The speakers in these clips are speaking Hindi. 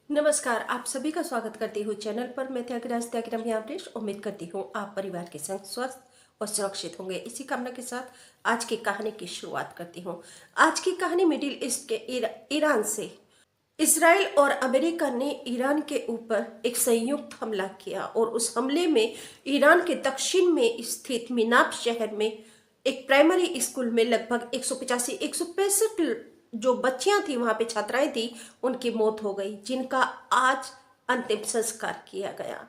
नमस्कार, आप सभी का स्वागत करती हूँ चैनल पर। मैं त्यागराज अमरीश उम्मीद करती हूँ आप परिवार के संग स्वस्थ और सुरक्षित होंगे। इसी कामना के साथ आज की कहानी की शुरुआत करती हूँ। आज की कहानी मिडिल ईस्ट के ईरान से। इसराइल और अमेरिका ने ईरान के ऊपर एक संयुक्त हमला किया और उस हमले में ईरान के दक्षिण में स्थित मिनाब शहर में एक प्राइमरी स्कूल में लगभग 165 जो बच्चियां थी, वहां पे छात्राएं थी, उनकी मौत हो गई, जिनका आज अंतिम संस्कार किया गया।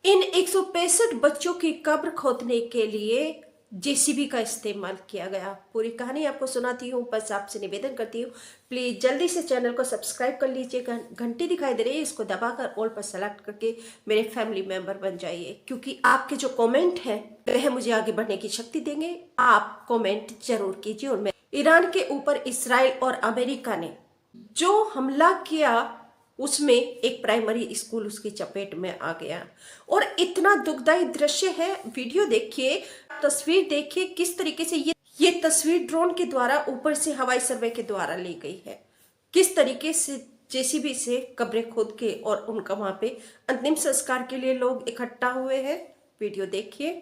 इन 165 बच्चों की कब्र खोदने के लिए जेसीबी का इस्तेमाल किया गया। पूरी कहानी आपको सुनाती हूँ, बस आपसे निवेदन करती हूँ प्लीज जल्दी से चैनल को सब्सक्राइब कर लीजिएगा। घंटी दिखाई दे रही है, इसको दबाकर ऑल पर सेलेक्ट करके मेरे फैमिली मेंबर बन जाइए, क्योंकि आपके जो कमेंट है वह मुझे आगे बढ़ने की शक्ति देंगे। आप कमेंट जरूर कीजिए। और मैं ईरान के ऊपर इसराइल और अमेरिका ने जो हमला किया उसमें एक प्राइमरी स्कूल उसकी चपेट में आ गया और इतना दुखदाई दृश्य है। वीडियो देखिए, तस्वीर देखिए, किस तरीके से ये तस्वीर ड्रोन के द्वारा ऊपर से हवाई सर्वे के द्वारा ली गई है। किस तरीके से जेसीबी से कब्रें खोद के और उनका वहां पे अंतिम संस्कार के लिए लोग इकट्ठा हुए हैं। वीडियो देखिए।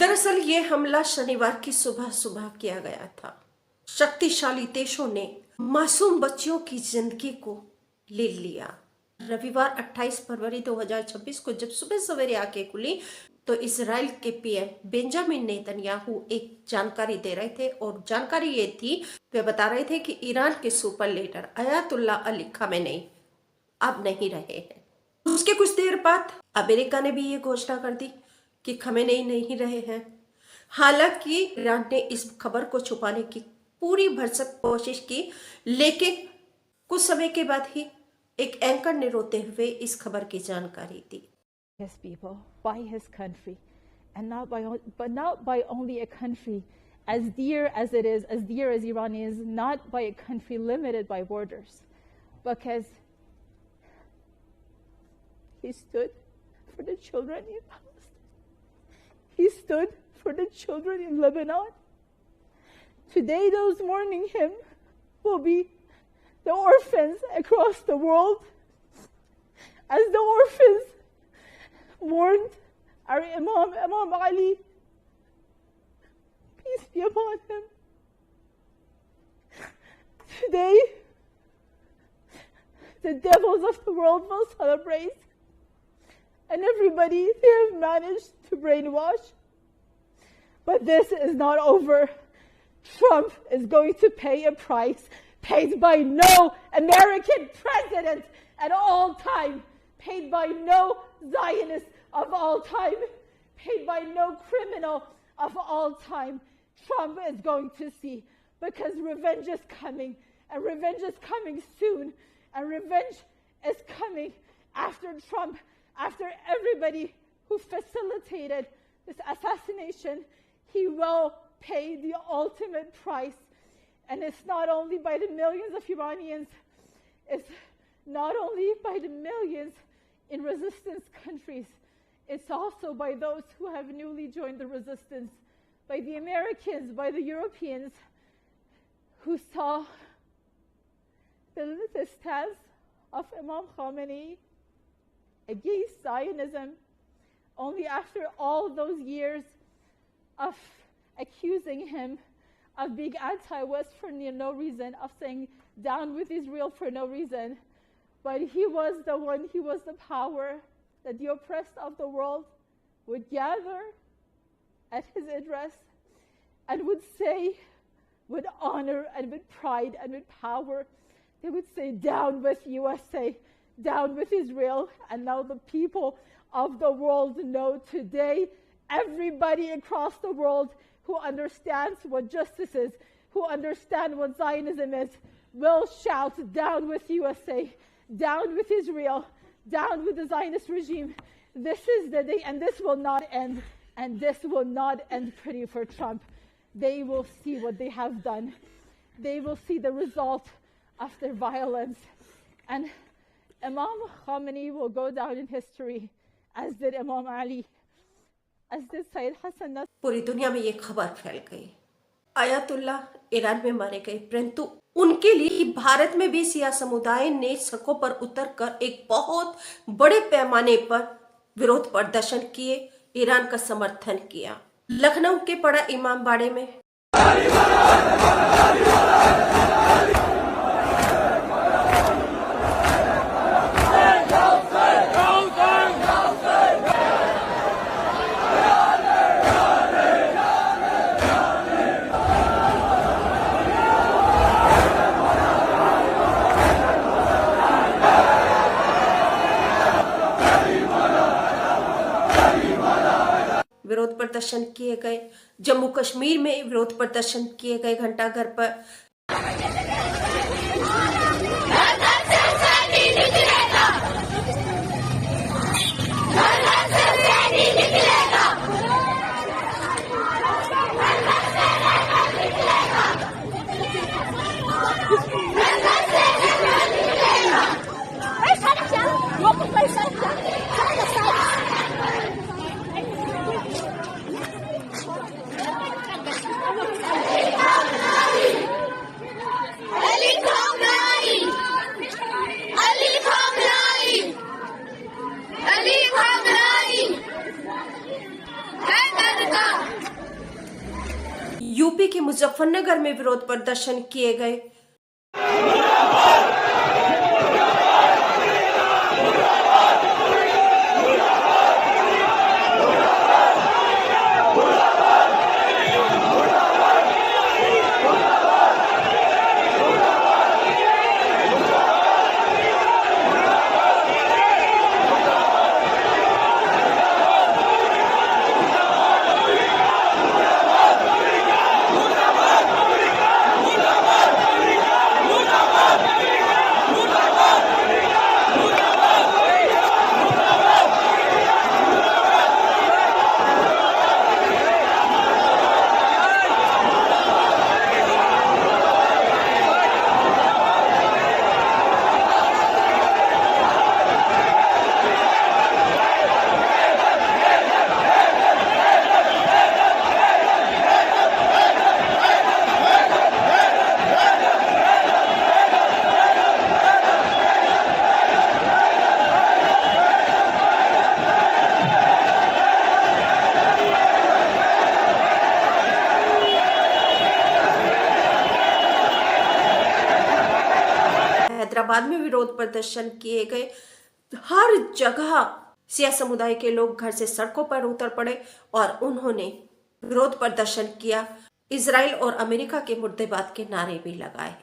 दरअसल ये हमला शनिवार की सुबह सुबह किया गया था। शक्तिशाली देशों ने मासूम बच्चियों की जिंदगी को ले लिया। रविवार 28 फरवरी 2026 को जब सुबह सवेरे आंखें खुली तो इसराइल के पीएम बेंजामिन नेतन्याहू एक जानकारी दे रहे थे और जानकारी ये थी, वे बता रहे थे कि ईरान के super leader Ayatollah Ali Khamenei अब नहीं रहे हैं। उसके कुछ देर बाद अमेरिका ने भी ये घोषणा कर दी कि खमेनेई नहीं रहे हैं। हालांकि ईरान ने इस खबर को छुपाने की पूरी भरसक कोशिश की, लेकिन कुछ समय के बाद ही एक एंकर ने रोते हुए इस खबर की जानकारी दी। His people, by his country, and not by only a country as dear as it is, as dear as Iran is, not by a country limited by borders, because he stood for the children in Palestine. He stood for the children in Lebanon. Today, those mourning him will be the orphans across the world, as the orphans mourned our Imam Ali, peace be upon him. Today, the devils of the world will celebrate, and everybody they have managed to brainwash. But this is not over. Trump is going to pay a price paid by no American president at all time, paid by no Zionist of all time, paid by no criminal of all time. Trump is going to see, because revenge is coming, and revenge is coming soon, and revenge is coming after Trump, after everybody who facilitated this assassination. He will pay the ultimate price. And it's not only by the millions of Iranians, it's not only by the millions in resistance countries, it's also by those who have newly joined the resistance, by the Americans, by the Europeans, who saw the stance of Imam Khamenei against Zionism only after all those years of accusing him of being anti-West for no reason, of saying down with Israel for no reason. but he was the one, he was the power that the oppressed of the world would gather at his address and would say, with honor and with pride and with power, they would say, down with USA, down with Israel. And now the people of the world know today, everybody across the world who understands what justice is, who understand what Zionism is, will shout, down with USA, down with Israel, down with the Zionist regime. This is the day, and this will not end, and this will not end pretty for Trump. They will see what they have done. They will see the result of their violence. And Imam Khamenei will go down in history, as did Imam Ali, as did Sayyid Hassan Nasr. पूरी दुनिया में ये खबर फैल गई, आयतुल्लाह ईरान में मारे गए, परंतु उनके लिए भारत में भी शिया समुदाय ने सड़कों पर उतरकर एक बहुत बड़े पैमाने पर विरोध प्रदर्शन किए, ईरान का समर्थन किया। लखनऊ के पड़ा इमामबाड़े में विरोध प्रदर्शन किए गए। जम्मू कश्मीर में विरोध प्रदर्शन किए गए घंटाघर पर। यूपी के मुजफ्फरनगर में विरोध प्रदर्शन किए गए। हैदराबाद में विरोध प्रदर्शन किए गए। हर जगह शिया समुदाय के लोग घर से सड़कों पर उतर पड़े और उन्होंने विरोध प्रदर्शन किया। इजराइल और अमेरिका के मुर्देबाद के नारे भी लगाए।